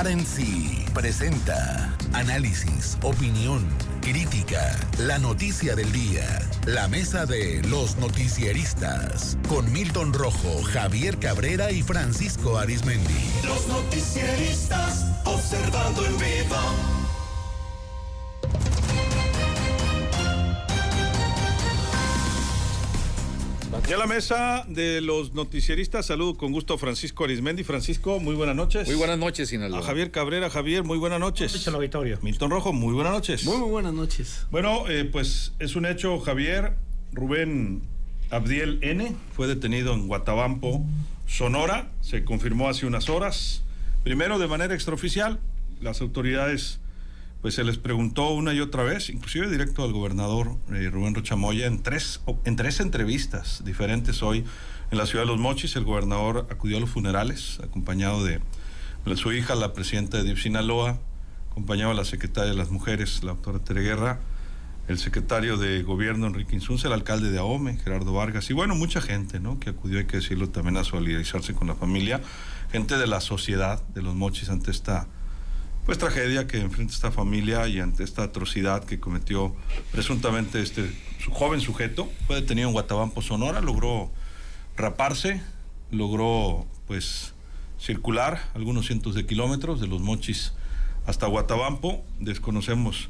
RNC presenta análisis, opinión, crítica, la noticia del día, la mesa de los noticieristas, con Milton Rojo, Javier Cabrera y Francisco Arizmendi. Los noticieristas observando en vivo. Ya la mesa de los noticieristas, saludo con gusto a Francisco Arizmendi. Francisco, muy buenas noches. Muy buenas noches, Sinaloa. A Javier Cabrera. Javier, muy buenas noches. Buenas noches al auditorio. Milton Rojo, muy buenas noches. Muy buenas noches. Bueno, pues es un hecho, Javier. Rubén Abdiel N. fue detenido en Guatabampo, Sonora. Se confirmó hace unas horas. Primero, de manera extraoficial, las autoridades, pues se les preguntó una y otra vez, inclusive directo al gobernador Rubén Rocha Moya, en tres entrevistas diferentes hoy en la ciudad de Los Mochis. El gobernador acudió a los funerales, acompañado de su hija, la presidenta de DIF Sinaloa, acompañado a la secretaria de las Mujeres, la doctora Tere Guerra, el secretario de Gobierno, Enrique Insunza, el alcalde de Ahome, Gerardo Vargas, y bueno, mucha gente, ¿no?, que acudió, hay que decirlo, también a solidarizarse con la familia, gente de la sociedad de Los Mochis ante esta tragedia que enfrenta esta familia y ante esta atrocidad que cometió presuntamente su joven sujeto. Fue detenido en Guatabampo, Sonora, logró raparse, logró pues circular algunos cientos de kilómetros de Los Mochis hasta Guatabampo. Desconocemos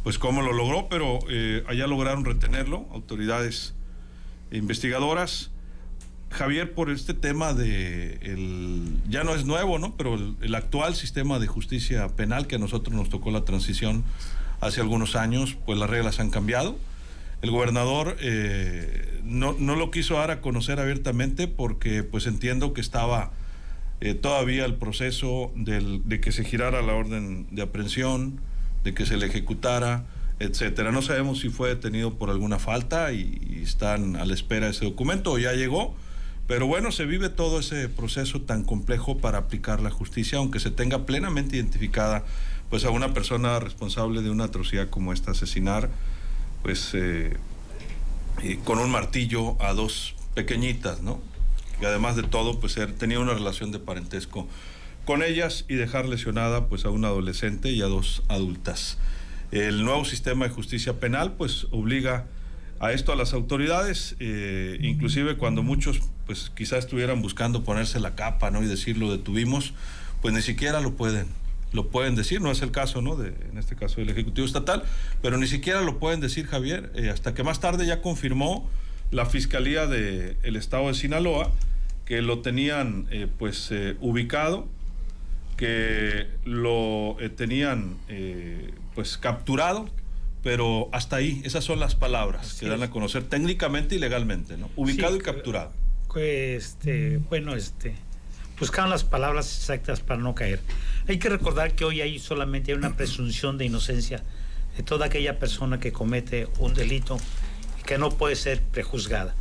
pues cómo lo logró, pero allá lograron retenerlo autoridades investigadoras. Javier, por este tema ya no es nuevo, ¿no?, pero el actual sistema de justicia penal, que a nosotros nos tocó la transición hace algunos años, pues las reglas han cambiado. El gobernador no lo quiso dar a conocer abiertamente porque pues entiendo que estaba todavía el proceso de que se girara la orden de aprehensión, de que se le ejecutara, etcétera. No sabemos si fue detenido por alguna falta y están a la espera de ese documento o ya llegó. Pero bueno, se vive todo ese proceso tan complejo para aplicar la justicia, aunque se tenga plenamente identificada pues a una persona responsable de una atrocidad como esta, asesinar pues con un martillo a dos pequeñitas, ¿no?, que además de todo pues tenía una relación de parentesco con ellas, y dejar lesionada pues a una adolescente y a dos adultas. El nuevo sistema de justicia penal pues obliga a esto a las autoridades, inclusive cuando muchos pues quizás estuvieran buscando ponerse la capa, ¿no?, y decir lo detuvimos, pues ni siquiera lo pueden decir. No es el caso, ¿no?, en este caso del Ejecutivo Estatal, pero ni siquiera lo pueden decir, Javier, hasta que más tarde ya confirmó la Fiscalía del Estado de Sinaloa que lo tenían ubicado, que lo tenían pues capturado. Pero hasta ahí, esas son las palabras que dan a conocer técnicamente y legalmente, ¿no? Ubicado y capturado. Buscaron las palabras exactas para no caer. Hay que recordar que hoy solamente hay una presunción de inocencia de toda aquella persona que comete un delito y que no puede ser prejuzgada.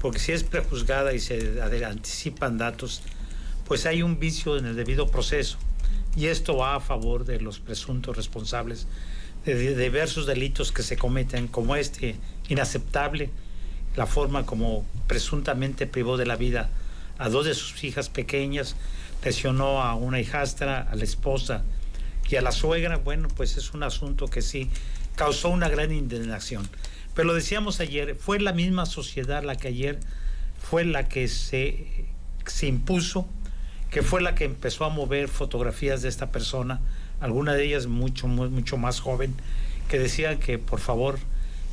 Porque si es prejuzgada y se anticipan datos, pues hay un vicio en el debido proceso. Y esto va a favor de los presuntos responsables de diversos delitos que se cometen, como inaceptable, la forma como presuntamente privó de la vida a dos de sus hijas pequeñas, lesionó a una hijastra, a la esposa y a la suegra. Bueno, pues es un asunto que sí causó una gran indignación. Pero lo decíamos ayer, fue la misma sociedad la que ayer fue la que se impuso, que fue la que empezó a mover fotografías de esta persona, alguna de ellas mucho más joven, que decían que por favor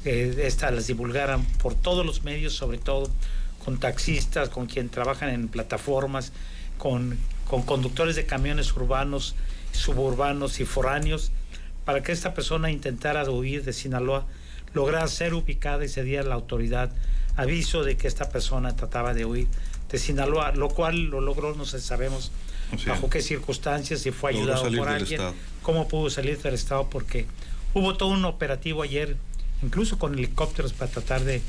las divulgaran por todos los medios, sobre todo con taxistas, con quien trabajan en plataformas, con conductores de camiones urbanos, suburbanos y foráneos, para que esta persona intentara huir de Sinaloa, lograra ser ubicada y se diera a la autoridad aviso de que esta persona trataba de huir de Sinaloa, lo cual lo logró. No sabemos bajo qué circunstancias, si fue ayudado por alguien, cómo pudo salir del estado, porque hubo todo un operativo ayer, incluso con helicópteros, para tratar de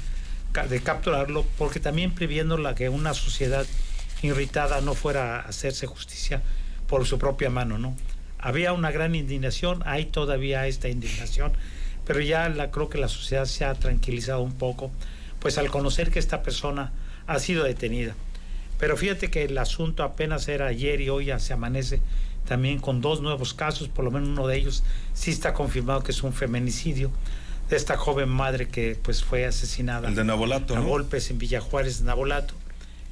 capturarlo, porque también previendo que una sociedad irritada no fuera a hacerse justicia por su propia mano, ¿no? Había una gran indignación, hay todavía esta indignación, pero ya creo que la sociedad se ha tranquilizado un poco, pues al conocer que esta persona ha sido detenida. Pero fíjate que el asunto apenas era ayer y hoy ya se amanece también con 2 nuevos casos, por lo menos uno de ellos sí está confirmado que es un feminicidio de esta joven madre que pues fue asesinada. El de Navolato, a ¿no? golpes en Villa Juárez, Navolato,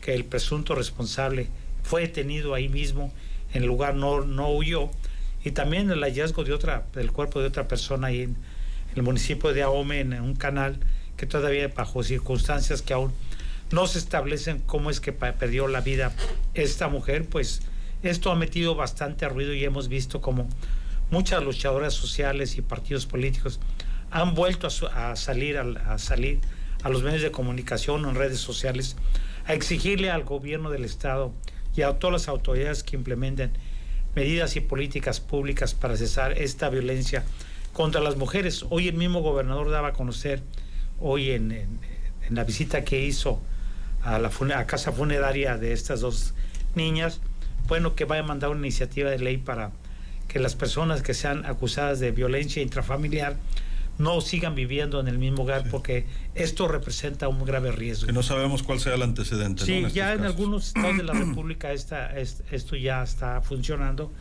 que el presunto responsable fue detenido ahí mismo, en el lugar no huyó, y también el hallazgo del cuerpo de otra persona ahí en el municipio de Ahome, en un canal, que todavía bajo circunstancias que aún no se establecen cómo es que perdió la vida esta mujer. Pues esto ha metido bastante ruido y hemos visto como muchas luchadoras sociales y partidos políticos han vuelto a salir a los medios de comunicación, en redes sociales, a exigirle al gobierno del Estado y a todas las autoridades que implementen medidas y políticas públicas para cesar esta violencia contra las mujeres. Hoy el mismo gobernador daba a conocer, hoy en la visita que hizo a la casa funeraria de estas 2 niñas, bueno, que va a mandar una iniciativa de ley para que las personas que sean acusadas de violencia intrafamiliar no sigan viviendo en el mismo hogar, sí, porque esto representa un grave riesgo. Que no sabemos cuál sea el antecedente. Sí, ¿no? ya en algunos estados de la República esto ya está funcionando,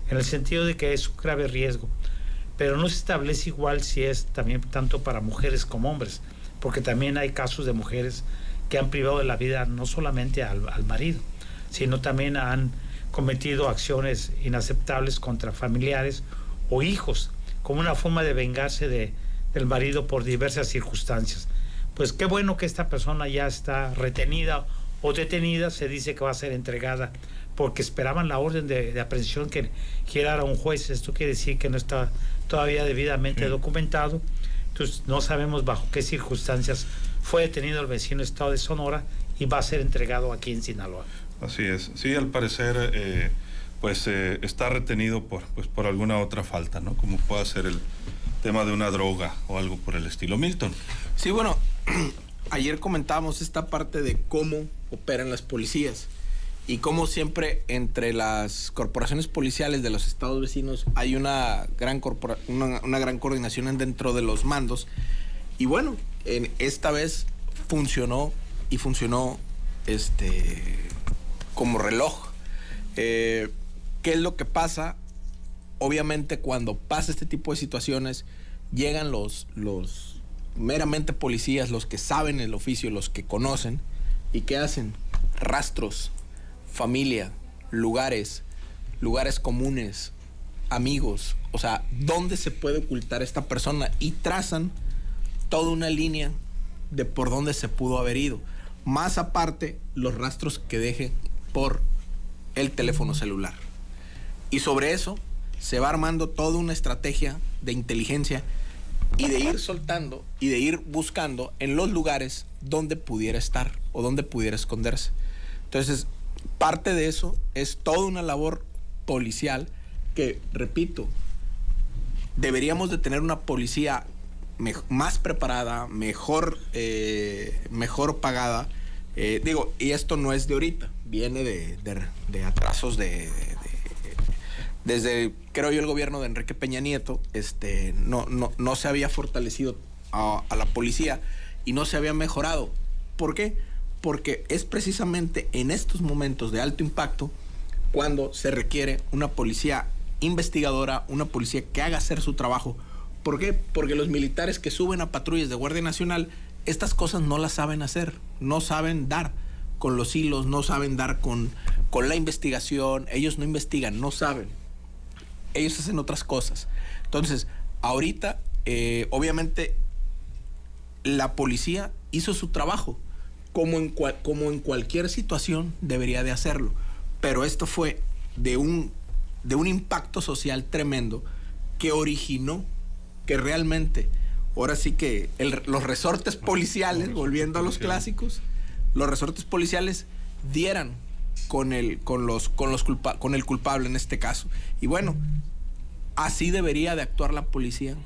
en el sentido de que es un grave riesgo, pero no se establece igual si es también tanto para mujeres como hombres, porque también hay casos de mujeres que han privado de la vida no solamente al marido, sino también han cometido acciones inaceptables contra familiares o hijos, como una forma de vengarse del marido por diversas circunstancias. Pues qué bueno que esta persona ya está retenida o detenida, se dice que va a ser entregada, porque esperaban la orden de aprehensión que quiera un juez. Esto quiere decir que no está todavía debidamente documentado, entonces no sabemos bajo qué circunstancias fue detenido el vecino estado de Sonora y va a ser entregado aquí en Sinaloa. Así es, sí, al parecer está retenido por alguna otra falta, ¿no? Como pueda ser el tema de una droga o algo por el estilo. Milton. Sí, bueno, ayer comentábamos esta parte de cómo operan las policías y cómo siempre entre las corporaciones policiales de los estados vecinos hay una gran coordinación dentro de los mandos. Y bueno, esta vez funcionó como reloj. ¿Qué es lo que pasa? Obviamente cuando pasa este tipo de situaciones llegan los meramente policías, los que saben el oficio, los que conocen, y ¿qué hacen? Rastros, familia, lugares comunes, amigos, o sea, ¿dónde se puede ocultar esta persona? Y trazan toda una línea de por dónde se pudo haber ido, más aparte los rastros que deje por el teléfono celular. Y sobre eso se va armando toda una estrategia de inteligencia y de ir soltando y de ir buscando en los lugares donde pudiera estar o donde pudiera esconderse. Entonces, parte de eso es toda una labor policial que, repito, deberíamos de tener una policía más preparada, mejor pagada. Y esto no es de ahorita, viene de atrasos desde, creo yo, el gobierno de Enrique Peña Nieto. No se había fortalecido a la policía y no se había mejorado. ¿Por qué? Porque es precisamente en estos momentos de alto impacto cuando se requiere una policía investigadora, una policía que haga hacer su trabajo. ¿Por qué? Porque los militares que suben a patrullas de Guardia Nacional, estas cosas no las saben hacer, no saben dar con los hilos, no saben dar con la investigación, ellos no investigan, no saben, ellos hacen otras cosas. Entonces, ahorita, obviamente, la policía hizo su trabajo, como en cualquier situación debería de hacerlo, pero esto fue de un impacto social tremendo que originó que realmente, ahora sí que los resortes policiales, volviendo a los clásicos, los resortes policiales dieran con el culpable en este caso. Y bueno, así debería de actuar la policía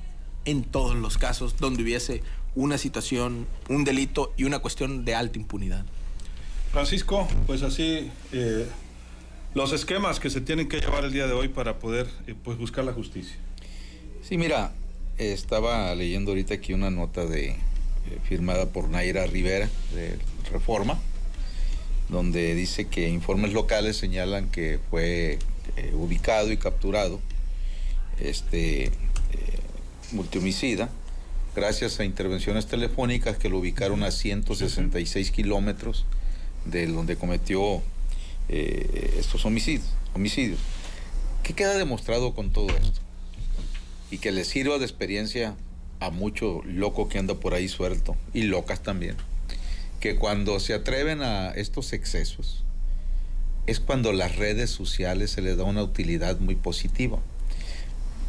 en todos los casos donde hubiese una situación, un delito y una cuestión de alta impunidad. Francisco, pues así los esquemas que se tienen que llevar el día de hoy para poder buscar la justicia. Sí, mira, estaba leyendo ahorita aquí una nota firmada por Nayra Rivera de Reforma, donde dice que informes locales señalan que fue ubicado y capturado multihomicida, gracias a intervenciones telefónicas que lo ubicaron a 166 kilómetros de donde cometió estos homicidios. ¿Qué queda demostrado con todo esto? Y que le sirva de experiencia a mucho loco que anda por ahí suelto, y locas también, que cuando se atreven a estos excesos, es cuando las redes sociales se les da una utilidad muy positiva.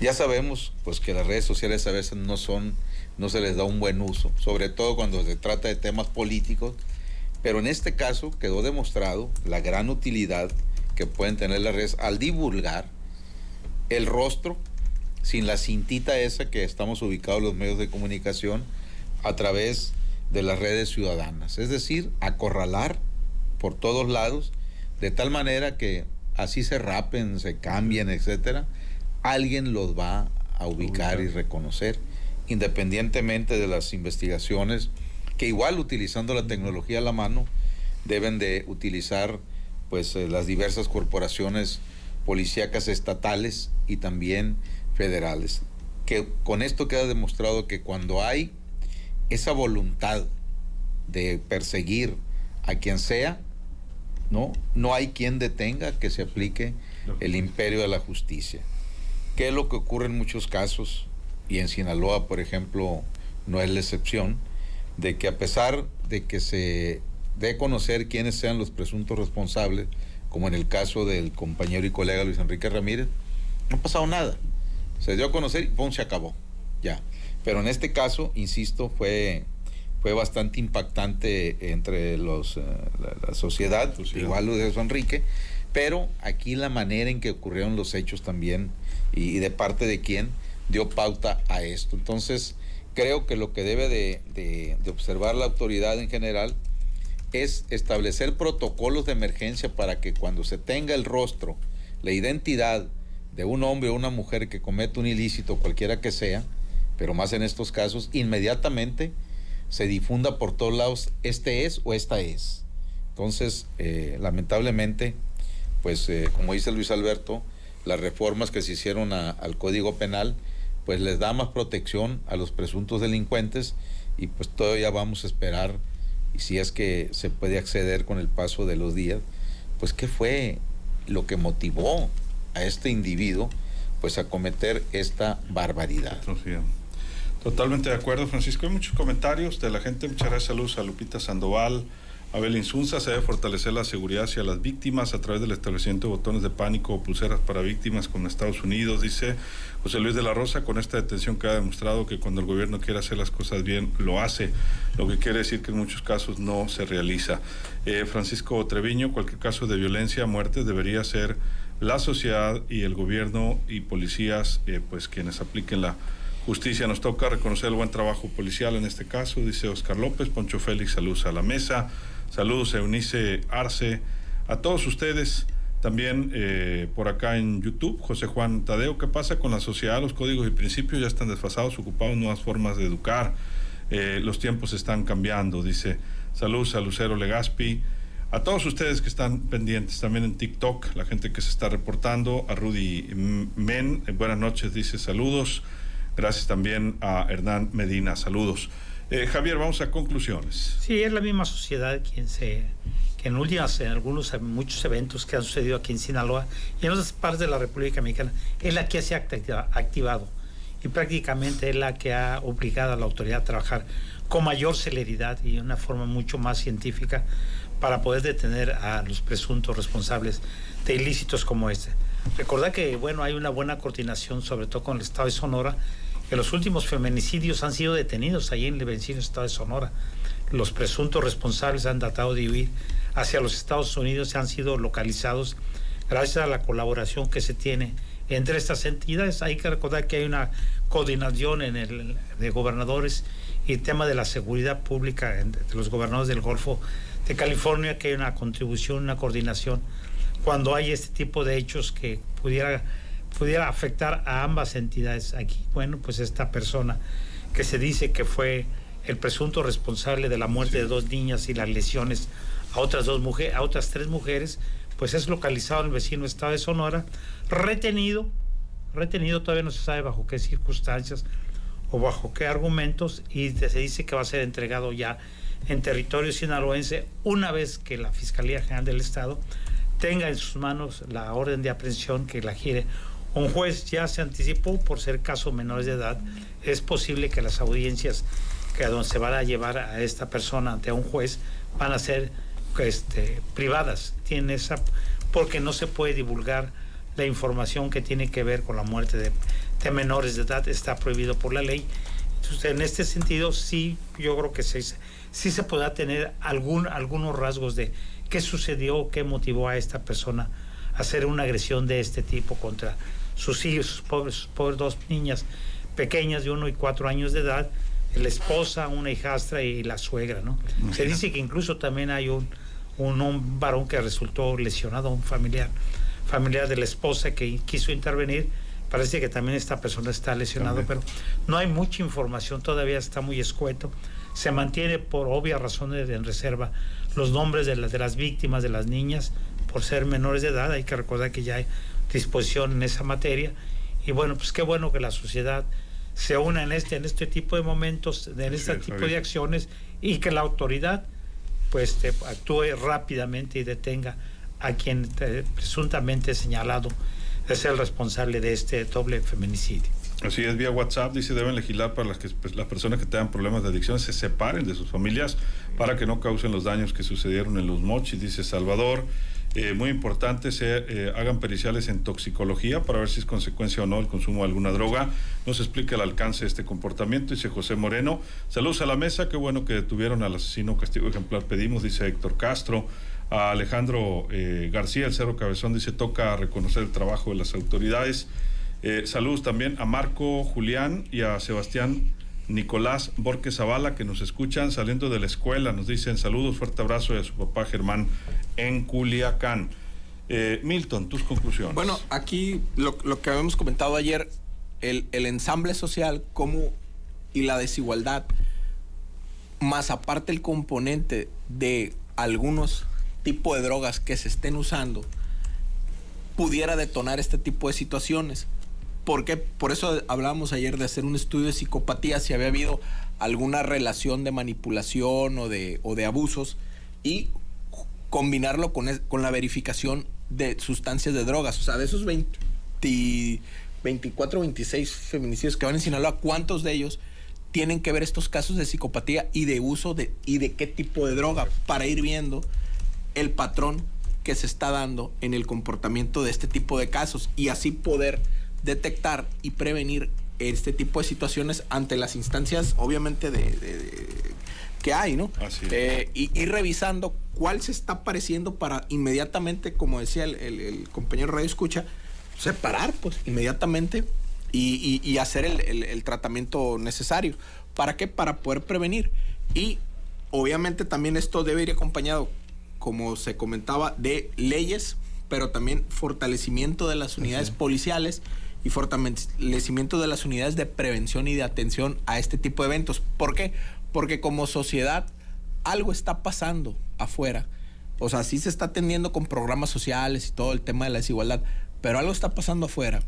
Ya sabemos pues que las redes sociales a veces no se les da un buen uso, sobre todo cuando se trata de temas políticos, pero en este caso quedó demostrado la gran utilidad que pueden tener las redes al divulgar el rostro sin la cintita esa que estamos ubicados los medios de comunicación a través de las redes ciudadanas, es decir, acorralar por todos lados, de tal manera que así se rapen, se cambien, etcétera, alguien los va a ubicar y reconocer, independientemente de las investigaciones que igual utilizando la tecnología a la mano deben de utilizar pues las diversas corporaciones policíacas estatales y también federales. Que con esto queda demostrado que cuando hay esa voluntad de perseguir a quien sea, no hay quien detenga que se aplique el imperio de la justicia. ¿Qué es lo que ocurre en muchos casos? Y en Sinaloa, por ejemplo, no es la excepción, de que a pesar de que se dé a conocer quiénes sean los presuntos responsables, como en el caso del compañero y colega Luis Enrique Ramírez, no ha pasado nada. Se dio a conocer y ¡pum!, se acabó. Ya. Pero en este caso, insisto, fue bastante impactante entre la sociedad, igual Luis Enrique, pero aquí la manera en que ocurrieron los hechos también y de parte de quién dio pauta a esto. Entonces, creo que lo que debe de observar la autoridad en general es establecer protocolos de emergencia para que cuando se tenga el rostro, la identidad de un hombre o una mujer que comete un ilícito, cualquiera que sea, pero más en estos casos, inmediatamente se difunda por todos lados, este es o esta es. Entonces, lamentablemente, pues como dice Luis Alberto, las reformas que se hicieron al Código Penal, pues les da más protección a los presuntos delincuentes y pues todavía vamos a esperar, y si es que se puede acceder con el paso de los días, pues qué fue lo que motivó a este individuo pues a cometer esta barbaridad. Totalmente de acuerdo, Francisco. Hay muchos comentarios de la gente. Muchas gracias. Saludos a Lupita Sandoval, Abel Insunza. Se debe fortalecer la seguridad hacia las víctimas a través del establecimiento de botones de pánico o pulseras para víctimas como en Estados Unidos, dice José Luis de la Rosa. Con esta detención queda demostrado que cuando el gobierno quiere hacer las cosas bien, lo hace, lo que quiere decir que en muchos casos no se realiza. Francisco Treviño, cualquier caso de violencia, muerte, debería ser la sociedad y el gobierno y policías pues quienes apliquen la justicia. Nos toca reconocer el buen trabajo policial en este caso, dice Oscar López. Poncho Félix, saludos a la mesa. Saludos a Eunice Arce, a todos ustedes. También por acá en YouTube, José Juan Tadeo, ¿qué pasa con la sociedad? Los códigos y principios ya están desfasados, ocupados nuevas formas de educar. Los tiempos están cambiando, dice. Saludos a Lucero Legaspi. A todos ustedes que están pendientes, también en TikTok, la gente que se está reportando, a Rudy Men, buenas noches, dice saludos. Gracias también a Hernán Medina, saludos. Javier, vamos a conclusiones. Sí, es la misma sociedad que en muchos eventos que han sucedido aquí en Sinaloa y en otras partes de la República Mexicana, es la que se ha activado y prácticamente es la que ha obligado a la autoridad a trabajar con mayor celeridad y de una forma mucho más científica para poder detener a los presuntos responsables de ilícitos como este. Recordad que, bueno, hay una buena coordinación, sobre todo con el Estado de Sonora, que los últimos feminicidios han sido detenidos ahí en el vecino Estado de Sonora. Los presuntos responsables han tratado de huir hacia los Estados Unidos y han sido localizados gracias a la colaboración que se tiene entre estas entidades. Hay que recordar que hay una coordinación de gobernadores y el tema de la seguridad pública entre los gobernadores del Golfo de California, que hay una contribución, una coordinación cuando hay este tipo de hechos que pudiera afectar a ambas entidades. Aquí, bueno, pues esta persona que se dice que fue el presunto responsable de la muerte de 2 niñas y las lesiones a otras 3 mujeres, pues es localizado en el vecino estado de Sonora, retenido, todavía no se sabe bajo qué circunstancias o bajo qué argumentos, y se dice que va a ser entregado ya en territorio sinaloense una vez que la Fiscalía General del Estado tenga en sus manos la orden de aprehensión que la gire un juez. Ya se anticipó, por ser casos menores de edad, es posible que las audiencias que a donde se van a llevar a esta persona ante un juez van a ser privadas, porque no se puede divulgar la información que tiene que ver con la muerte de menores de edad, está prohibido por la ley. Entonces, en este sentido, sí, yo creo que sí se podrá tener algunos rasgos de qué sucedió, qué motivó a esta persona a hacer una agresión de este tipo contra sus hijos, sus pobres 2 niñas pequeñas de 1 y 4 años de edad, la esposa, una hijastra y la suegra, ¿no? Se dice que incluso también hay un varón que resultó lesionado, un familiar de la esposa que quiso intervenir. Parece que también esta persona está lesionado, pero no hay mucha información, todavía está muy escueto. Se mantiene por obvias razones en reserva los nombres de las víctimas, de las niñas, por ser menores de edad. Hay que recordar que ya hay disposición en esa materia. Y bueno, pues qué bueno que la sociedad se una en este tipo de momentos, en este tipo de acciones, y que la autoridad pues actúe rápidamente y detenga a quien presuntamente señalado es el responsable de este doble feminicidio. Así es, vía WhatsApp dice: deben legislar para las personas que tengan problemas de adicción se separen de sus familias para que no causen los daños que sucedieron en Los Mochis, dice Salvador. Muy importante, hagan periciales en toxicología para ver si es consecuencia o no el consumo de alguna droga. No se explica el alcance de este comportamiento, dice José Moreno. Saludos a la mesa, qué bueno que detuvieron al asesino, castigo ejemplar pedimos, dice Héctor Castro. A Alejandro García, el Cerro Cabezón, dice: toca reconocer el trabajo de las autoridades. Saludos también a Marco Julián y a Sebastián Nicolás Borges Zavala, que nos escuchan saliendo de la escuela. Nos dicen saludos, fuerte abrazo, y a su papá Germán en Culiacán. Milton, tus conclusiones. Bueno, aquí lo que habíamos comentado ayer, el ensamble social y la desigualdad, más aparte el componente de algunos tipos de drogas que se estén usando, pudiera detonar este tipo de situaciones. Porque por eso hablábamos ayer de hacer un estudio de psicopatía, si había habido alguna relación de manipulación o de abusos, y combinarlo con la verificación de sustancias de drogas. O sea, de esos 24, 26 feminicidios que van en Sinaloa, ¿cuántos de ellos tienen que ver estos casos de psicopatía y de uso y de qué tipo de droga? Para ir viendo el patrón que se está dando en el comportamiento de este tipo de casos, y así poder detectar y prevenir este tipo de situaciones ante las instancias, obviamente, que hay, ¿no? Así es. Y ir revisando cuál se está apareciendo para inmediatamente, como decía el compañero Radio Escucha, separar pues inmediatamente y hacer el tratamiento necesario. ¿Para qué? Para poder prevenir. Y obviamente también esto debe ir acompañado, como se comentaba, de leyes, pero también fortalecimiento de las unidades policiales y fortalecimiento de las unidades de prevención y de atención a este tipo de eventos. ¿Por qué? Porque como sociedad algo está pasando afuera. O sea, sí se está atendiendo con programas sociales y todo el tema de la desigualdad, pero algo está pasando afuera.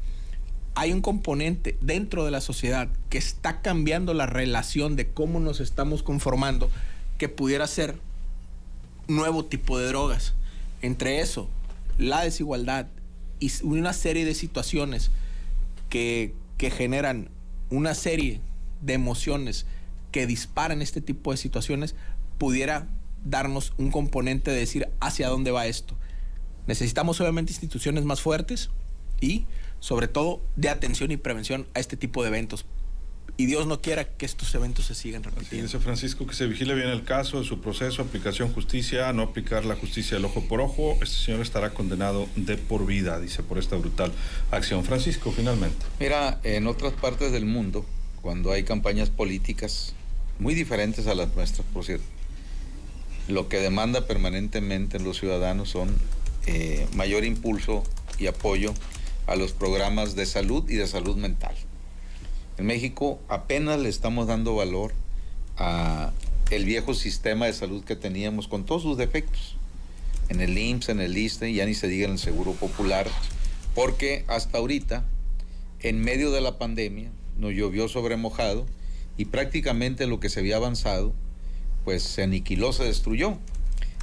Hay un componente dentro de la sociedad que está cambiando la relación de cómo nos estamos conformando, que pudiera ser nuevo tipo de drogas. Entre eso, la desigualdad y una serie de situaciones que generan una serie de emociones que disparan este tipo de situaciones, pudiera darnos un componente de decir hacia dónde va esto. Necesitamos obviamente instituciones más fuertes y sobre todo de atención y prevención a este tipo de eventos. Y Dios no quiera que estos eventos se sigan repitiendo. Dice Francisco que se vigile bien el caso, de su proceso, aplicación justicia, no aplicar la justicia del ojo por ojo. Este señor estará condenado de por vida, dice, por esta brutal acción. Francisco, finalmente. Mira, en otras partes del mundo, cuando hay campañas políticas muy diferentes a las nuestras, por cierto, lo que demanda permanentemente los ciudadanos son mayor impulso y apoyo a los programas de salud y de salud mental. En México apenas le estamos dando valor a el viejo sistema de salud que teníamos con todos sus defectos. en el IMSS, en el ISSSTE, ya ni se diga en el Seguro Popular, porque hasta ahorita, en medio de la pandemia, nos llovió sobre mojado y prácticamente lo que se había avanzado, pues se aniquiló, se destruyó.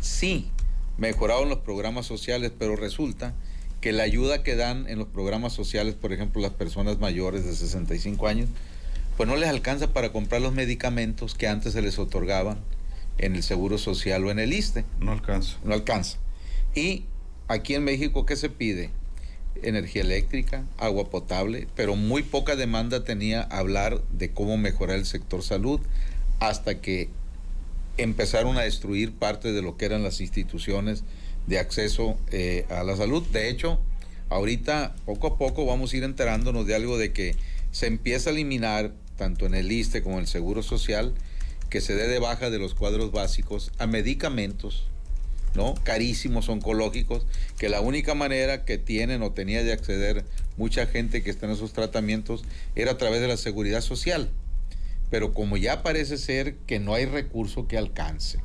Sí, mejoraron los programas sociales, pero resulta que la ayuda que dan en los programas sociales, por ejemplo, las personas mayores de 65 años, pues no les alcanza para comprar los medicamentos que antes se les otorgaban en el Seguro Social o en el ISSSTE. No alcanza. No alcanza. Y aquí en México, ¿qué se pide? Energía eléctrica, agua potable, pero muy poca demanda tenía hablar de cómo mejorar el sector salud, hasta que empezaron a destruir parte de lo que eran las instituciones de acceso a la salud. De hecho, ahorita poco a poco vamos a ir enterándonos de algo de que se empieza a eliminar, tanto en el ISSSTE como en el Seguro Social, que se dé de baja de los cuadros básicos a medicamentos, ¿no? Carísimos, oncológicos, que la única manera que tienen o tenía de acceder mucha gente que está en esos tratamientos era a través de la seguridad social. Pero como ya parece ser que no hay recurso que alcance,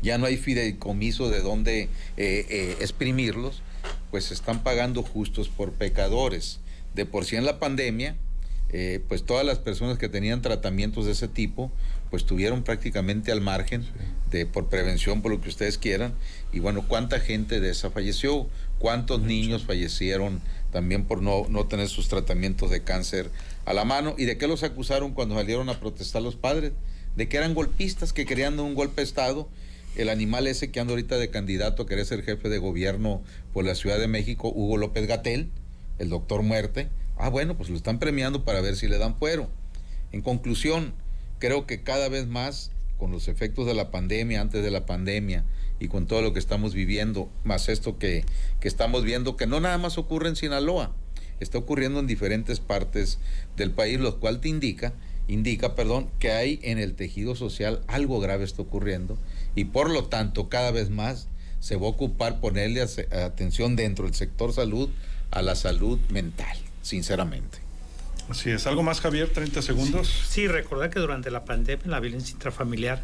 ya no hay fideicomiso de dónde exprimirlos, pues se están pagando justos por pecadores. De por sí en la pandemia, pues todas las personas que tenían tratamientos de ese tipo, pues tuvieron prácticamente al margen por prevención, por lo que ustedes quieran. Y bueno, ¿cuánta gente de esa falleció? ¿Cuántos niños fallecieron también por no tener sus tratamientos de cáncer a la mano? ¿Y de qué los acusaron cuando salieron a protestar los padres? De que eran golpistas, que querían un golpe de Estado. El animal ese que anda ahorita de candidato a querer ser jefe de gobierno por la Ciudad de México, Hugo López-Gatell, el doctor Muerte. Bueno, pues lo están premiando para ver si le dan fuero. En conclusión, creo que cada vez más, con los efectos de la pandemia, antes de la pandemia, y con todo lo que estamos viviendo, más esto que estamos viendo, que no nada más ocurre en Sinaloa, está ocurriendo en diferentes partes del país, lo cual te indica, que hay en el tejido social algo grave está ocurriendo, y por lo tanto, cada vez más se va a ocupar ponerle atención dentro del sector salud a la salud mental, sinceramente. Así es. ¿Algo más, Javier? 30 segundos. Sí, recordar que durante la pandemia la violencia intrafamiliar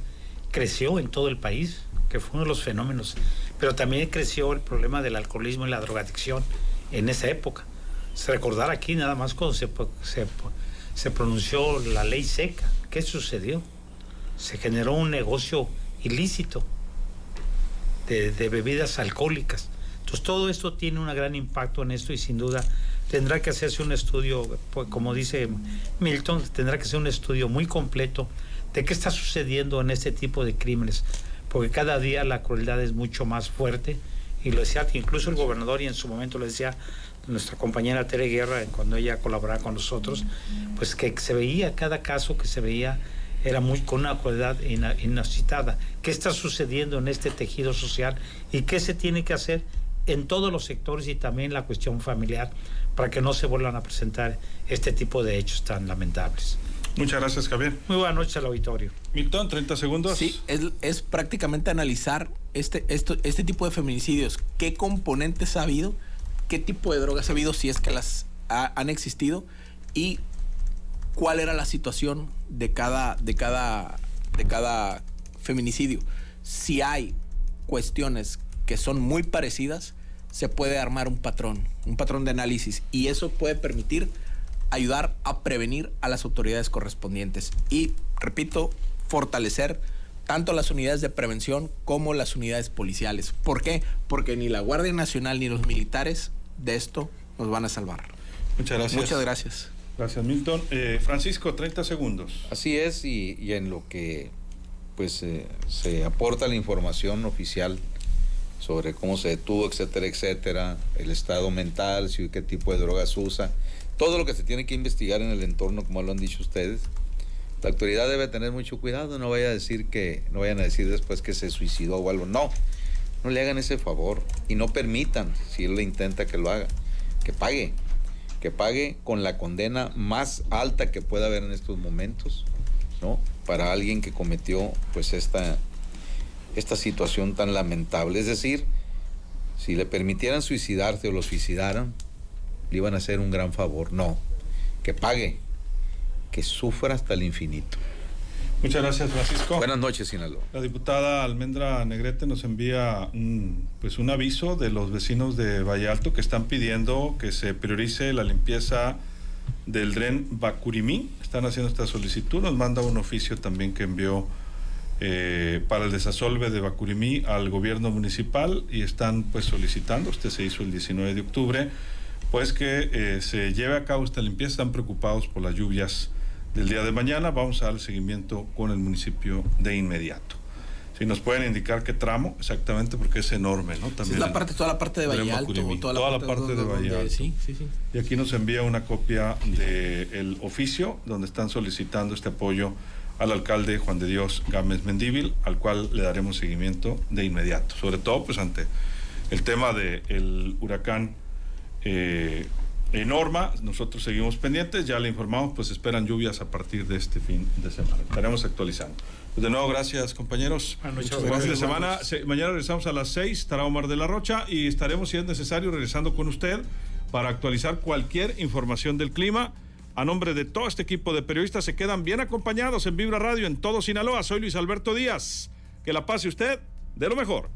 creció en todo el país, que fue uno de los fenómenos, pero también creció el problema del alcoholismo y la drogadicción en esa época. Recordar aquí nada más cuando se pronunció la ley seca, ¿qué sucedió? Se generó un negocio ilícito de bebidas alcohólicas. Entonces todo esto tiene un gran impacto en esto y sin duda tendrá que hacerse un estudio, pues, como dice Milton, tendrá que ser un estudio muy completo de qué está sucediendo en este tipo de crímenes, porque cada día la crueldad es mucho más fuerte, y lo decía incluso el gobernador, y en su momento lo decía nuestra compañera Tere Guerra cuando ella colaboraba con nosotros, pues que se veía, cada caso que se veía era con una crueldad inusitada. ¿Qué está sucediendo en este tejido social y qué se tiene que hacer en todos los sectores, y también la cuestión familiar, para que no se vuelvan a presentar este tipo de hechos tan lamentables? Muchas gracias, Javier. Muy buenas noches al auditorio. Milton, 30 segundos. Sí, es prácticamente analizar este tipo de feminicidios. ¿Qué componentes ha habido? ¿Qué tipo de drogas ha habido, si es que las han existido? Y cuál era la situación de cada feminicidio. Si hay cuestiones que son muy parecidas, se puede armar un patrón de análisis, y eso puede permitir ayudar a prevenir a las autoridades correspondientes y, repito, fortalecer tanto las unidades de prevención como las unidades policiales. ¿Por qué? Porque ni la Guardia Nacional ni los militares de esto nos van a salvar. Muchas gracias. Muchas gracias. Gracias, Milton. Francisco, 30 segundos. Así es, y en lo que pues se aporta la información oficial sobre cómo se detuvo, etcétera, etcétera, el estado mental, si qué tipo de drogas usa, todo lo que se tiene que investigar en el entorno, como lo han dicho ustedes. La autoridad debe tener mucho cuidado, no vayan a decir después que se suicidó o algo. No le hagan ese favor y no permitan, si él le intenta que lo haga, que pague con la condena más alta que pueda haber en estos momentos, ¿no? Para alguien que cometió pues esta situación tan lamentable. Es decir, si le permitieran suicidarse o lo suicidaran, le iban a hacer un gran favor. No, que pague, que sufra hasta el infinito. Muchas gracias, Francisco. Buenas noches, Sinaloa. La diputada Almendra Negrete nos envía un aviso de los vecinos de Valle Alto que están pidiendo que se priorice la limpieza del dren Bacurimí. Están haciendo esta solicitud. Nos manda un oficio también que envió para el desasolve de Bacurimí al gobierno municipal y están pues solicitando, este se hizo el 19 de octubre, pues que se lleve a cabo esta limpieza. Están preocupados por las lluvias del día de mañana. Vamos a dar seguimiento con el municipio de inmediato. Si nos pueden indicar qué tramo exactamente, porque es enorme, ¿no? También es toda la parte de Valle Alto. Toda la parte de Valle Alto. Sí. Y aquí nos envía una copia del oficio donde están solicitando este apoyo al alcalde Juan de Dios Gámez Mendívil, al cual le daremos seguimiento de inmediato, sobre todo pues ante el tema del huracán Norma. Nosotros seguimos pendientes, ya le informamos, pues esperan lluvias a partir de este fin de semana. Estaremos actualizando. Pues de nuevo, gracias, compañeros. Buen fin de semana. Mañana regresamos a las 6, estará Omar de la Rocha y estaremos, si es necesario, regresando con usted para actualizar cualquier información del clima. A nombre de todo este equipo de periodistas, se quedan bien acompañados en Vibra Radio en todo Sinaloa. Soy Luis Alberto Díaz. Que la pase usted de lo mejor.